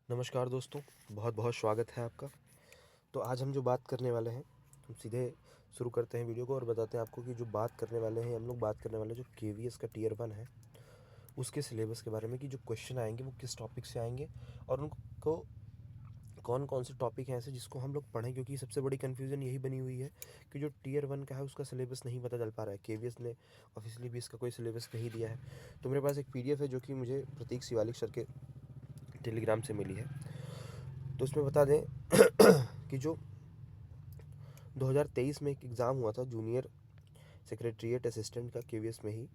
नमस्कार दोस्तों, बहुत बहुत स्वागत है आपका। तो आज हम जो बात करने वाले हैं, हम सीधे शुरू करते हैं वीडियो को और बताते हैं आपको कि जो बात करने वाले हैं, हम लोग बात करने वाले हैं जो केवीएस का टियर 1 है, उसके सिलेबस के बारे में कि जो क्वेश्चन आएंगे वो किस टॉपिक से आएंगे और उनको कौन कौन से टॉपिक हैं ऐसे जिसको हम लोग पढ़ें। क्योंकि सबसे बड़ी कन्फ्यूज़न यही बनी हुई है कि जो टियर 1 का है उसका सिलेबस नहीं पता चल पा रहा है। केवीएस ने ऑफिशियली भी इसका कोई सिलेबस नहीं दिया है। तो मेरे पास एक पीडीएफ है जो कि मुझे प्रतीक शिवालिक सर के टेलीग्राम से मिली है। तो उसमें बता दें कि जो 2023 में एक एग्ज़ाम हुआ था जूनियर सेक्रेटरीट असिस्टेंट का केवीएस में ही,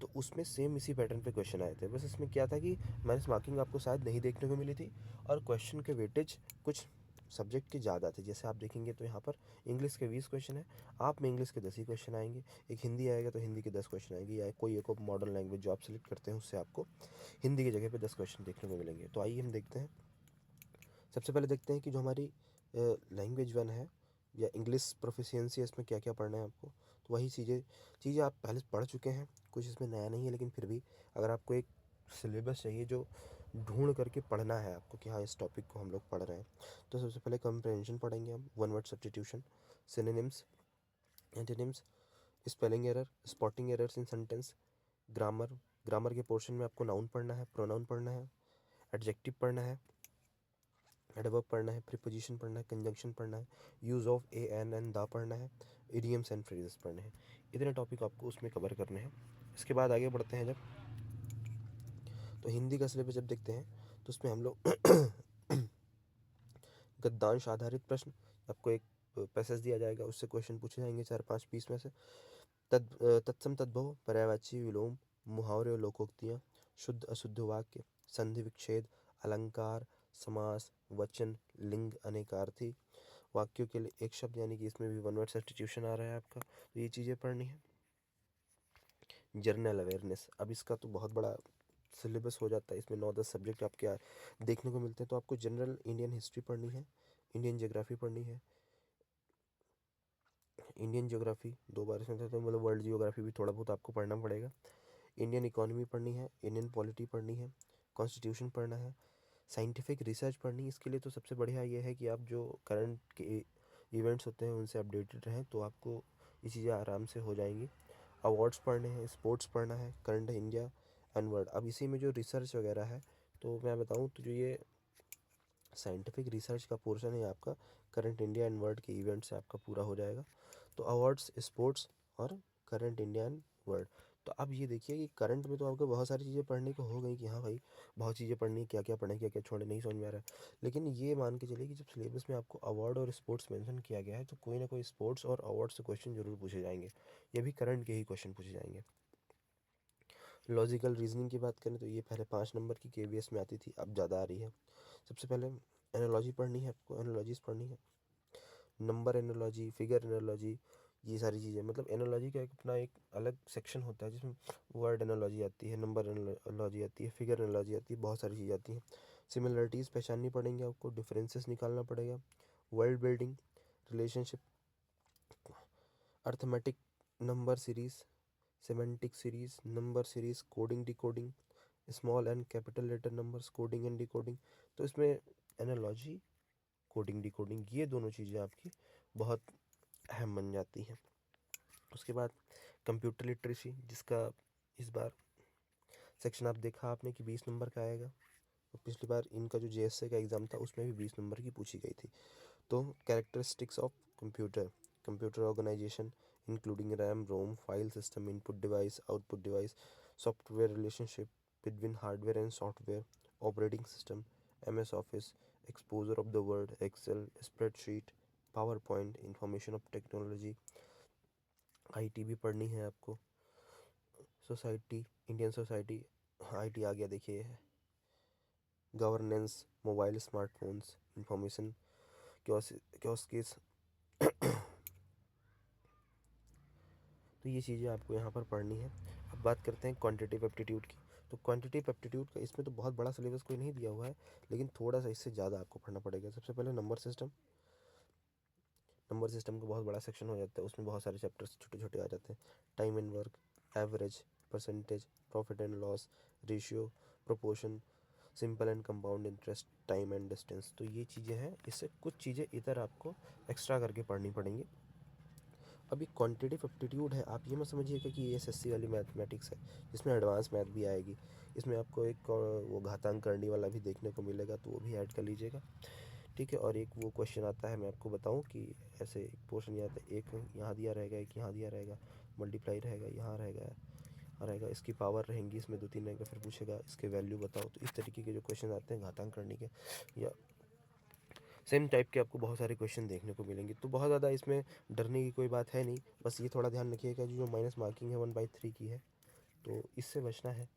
तो उसमें सेम इसी पैटर्न पे क्वेश्चन आए थे। बस इसमें क्या था कि माइनस मार्किंग आपको शायद नहीं देखने को मिली थी और क्वेश्चन के वेटेज कुछ सब्जेक्ट के ज़्यादा थे। जैसे आप देखेंगे तो यहाँ पर इंग्लिश के 20 क्वेश्चन है, आप में इंग्लिश के 10 ही क्वेश्चन आएंगे। एक हिंदी आएगा तो हिंदी के 10 क्वेश्चन आएंगे, या कोई एक मॉडर्न लैंग्वेज जो आप सेलेक्ट करते हैं उससे आपको हिंदी की जगह पे 10 क्वेश्चन देखने को मिलेंगे। तो आइए हम देखते हैं। सबसे पहले देखते हैं कि जो हमारी लैंग्वेज 1 है या इंग्लिश प्रोफिशिएंसी है, इसमें क्या क्या पढ़ना है आपको। तो वही चीज़ें आप पहले पढ़ चुके हैं, कुछ इसमें नया नहीं है, लेकिन फिर भी अगर आपको एक सिलेबस चाहिए जो ढूंढ करके पढ़ना है आपको कि हाँ इस टॉपिक को हम लोग पढ़ रहे हैं, तो सबसे पहले कंप्रहेंशन पढ़ेंगे हम, one word substitution, synonyms, antonyms, spelling error, spotting errors in sentence, grammar. Grammar के पोर्शन में आपको नाउन पढ़ना है, प्रोनाउन पढ़ना है, एडजेक्टिव पढ़ना है, एडवर्ब पढ़ना है, प्रीपोजिशन पढ़ना है, कंजंक्शन पढ़ना है, use of a an the पढ़ना है, इडियम्स एंड फ्रेजेस पढ़ने हैं। इतने टॉपिक आपको उसमें कवर करने हैं। इसके बाद आगे बढ़ते हैं जब, तो हिंदी का सिलेबस जब देखते हैं तो उसमें हम लोग गद्यांश आधारित प्रश्न, आपको एक पैसेज दिया जाएगा, उससे क्वेश्चन पूछे जाएंगे 4-5 20 में से। तत्सम तद्भव, पर्यायवाची विलोम, मुहावरे और लोकोक्तियाँ, शुद्ध अशुद्ध वाक्य, संधि विच्छेद, अलंकार, समास, वचन, लिंग, अनेकार्थी, वाक्यों के लिए एक शब्द, यानी कि इसमें भी वन वर्ड सब्स्टिट्यूशन आ रहा है आपका, तो ये चीज़ें पढ़नी है। जर्नल अवेयरनेस, अब इसका तो बहुत बड़ा सिलेबस हो जाता है, इसमें 9-10 सब्जेक्ट आपके देखने को मिलते हैं। तो आपको जनरल इंडियन हिस्ट्री पढ़नी है, इंडियन ज्योग्राफी पढ़नी है, इंडियन ज्योग्राफी 2 बार इसमें तो मतलब वर्ल्ड जियोग्राफी भी थोड़ा बहुत आपको पढ़ना पड़ेगा, इंडियन इकोनॉमी पढ़नी है, इंडियन पॉलिटी पढ़नी है, कॉन्स्टिट्यूशन पढ़ना है, साइंटिफिक रिसर्च पढ़नी है। इसके लिए तो सबसे बढ़िया ये है कि आप जो करंट के इवेंट्स होते हैं उनसे अपडेटेड रहें, तो आपको ये चीज़ें आराम से हो जाएंगी। अवार्ड्स पढ़ने हैं, स्पोर्ट्स पढ़ना है, करंट इंडिया एंड वर्ल्ड। अब इसी में जो रिसर्च वगैरह है, तो मैं बताऊं तो जो ये साइंटिफिक रिसर्च का पोर्शन है आपका करंट इंडिया एंड वर्ल्ड के इवेंट से आपका पूरा हो जाएगा। तो अवार्ड्स, स्पोर्ट्स और करंट इंडिया एंड वर्ल्ड। तो अब ये देखिए कि करंट में तो आपको बहुत सारी चीज़ें पढ़ने को हो गई कि हाँ भाई बहुत चीज़ें पढ़नी है, क्या क्या पढ़ें क्या क्या छोड़े नहीं समझ में आ रहा है। लेकिन ये मान के चलिए कि जब सिलेबस में आपको अवार्ड और स्पोर्ट्स मेंशन किया गया है, तो कोई ना कोई स्पोर्ट्स और अवार्ड से क्वेश्चन जरूर पूछे जाएंगे। ये भी करंट के ही क्वेश्चन पूछे जाएंगे। लॉजिकल रीजनिंग की बात करें तो ये पहले 5 नंबर की केवीएस में आती थी, अब ज़्यादा आ रही है। सबसे पहले एनालॉजी पढ़नी है आपको, एनालॉजीज पढ़नी है, नंबर एनालॉजी, फिगर एनालॉजी, ये सारी चीज़ें। मतलब एनालॉजी का एक अपना एक अलग सेक्शन होता है जिसमें वर्ड एनालॉजी आती है, नंबर एनालॉजी आती है, फिगर एनालॉजी आती है, बहुत सारी चीज़ें आती हैं। सिमिलरिटीज़ पहचाननी पड़ेंगी आपको, डिफरेंसेस निकालना पड़ेगा, word building, relationship, arithmetic, number series, semantic series, number series, coding decoding, small and capital letter numbers, coding and decoding. तो इसमें एनालॉजी, कोडिंग डिकोडिंग, ये दोनों चीज़ें आपकी बहुत अहम बन जाती हैं। उसके बाद कंप्यूटर लिटरेसी, जिसका इस बार सेक्शन आप देखा आपने कि 20 नंबर का आएगा, और पिछली बार इनका जो जेएसए का एग्ज़ाम था उसमें भी 20 नंबर की पूछी गई थी। तो characteristics of computer, computer organisation including RAM, ROM, file system, input device, output device, software relationship between hardware and software, operating system, MS Office, exposure of the Word, Excel, spreadsheet, PowerPoint, information of technology, IT भी पढ़नी है आपको, society, Indian society, IT आ गया देखिए, governance, mobile smartphones, information kiosks. तो ये चीज़ें आपको यहाँ पर पढ़नी है। अब बात करते हैं क्वांटिटेटिव एप्टीट्यूड की। तो क्वांटिटेटिव एप्टीट्यूड का इसमें तो बहुत बड़ा सिलेबस कोई नहीं दिया हुआ है, लेकिन थोड़ा सा इससे ज़्यादा आपको पढ़ना पड़ेगा। सबसे पहले नंबर सिस्टम, नंबर सिस्टम का बहुत बड़ा सेक्शन हो जाता है, उसमें बहुत सारे चैप्टर्स छोटे छोटे आ जाते हैं। Time and work, average, percentage, profit and loss, ratio, proportion, simple and compound interest, time and distance. तो ये चीज़ें हैं, इससे कुछ चीज़ें इधर आपको एक्स्ट्रा करके पढ़नी पड़ेंगी। अभी क्वांटिटेटिव एप्टीट्यूड है, आप ये मत समझिएगा कि ये एसएससी वाली मैथमेटिक्स है, इसमें एडवांस मैथ भी आएगी। इसमें आपको एक वो घातांक करने वाला भी देखने को मिलेगा, तो वो भी ऐड कर लीजिएगा, ठीक है। और एक वो क्वेश्चन आता है, मैं आपको बताऊं कि ऐसे एक पोर्शन ये आता है, एक यहाँ दिया रहेगा, एक यहाँ दिया रहेगा, मल्टीप्लाई रहेगा, यहाँ रहेगा, यहाँ रहेगा, इसकी पावर रहेंगी, इसमें 2-3 रहेंगे, फिर पूछेगा इसके वैल्यू बताओ। तो इस तरीके के जो क्वेश्चन आते हैं घातांक करने के, या सेम टाइप के आपको बहुत सारे क्वेश्चन देखने को मिलेंगे। तो बहुत ज़्यादा इसमें डरने की कोई बात है नहीं, बस ये थोड़ा ध्यान रखिएगा जो माइनस मार्किंग है 1/3 की है, तो इससे बचना है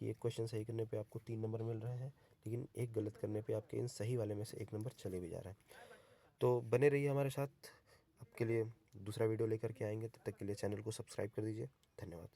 कि एक क्वेश्चन सही करने पे आपको 3 नंबर मिल रहे हैं, लेकिन एक गलत करने पे आपके इन सही वाले में से 1 नंबर चले भी जा रहा है। तो बने रहिए हमारे साथ, आपके लिए दूसरा वीडियो लेकर के आएंगे, तब तक के लिए चैनल को सब्सक्राइब कर दीजिए। धन्यवाद।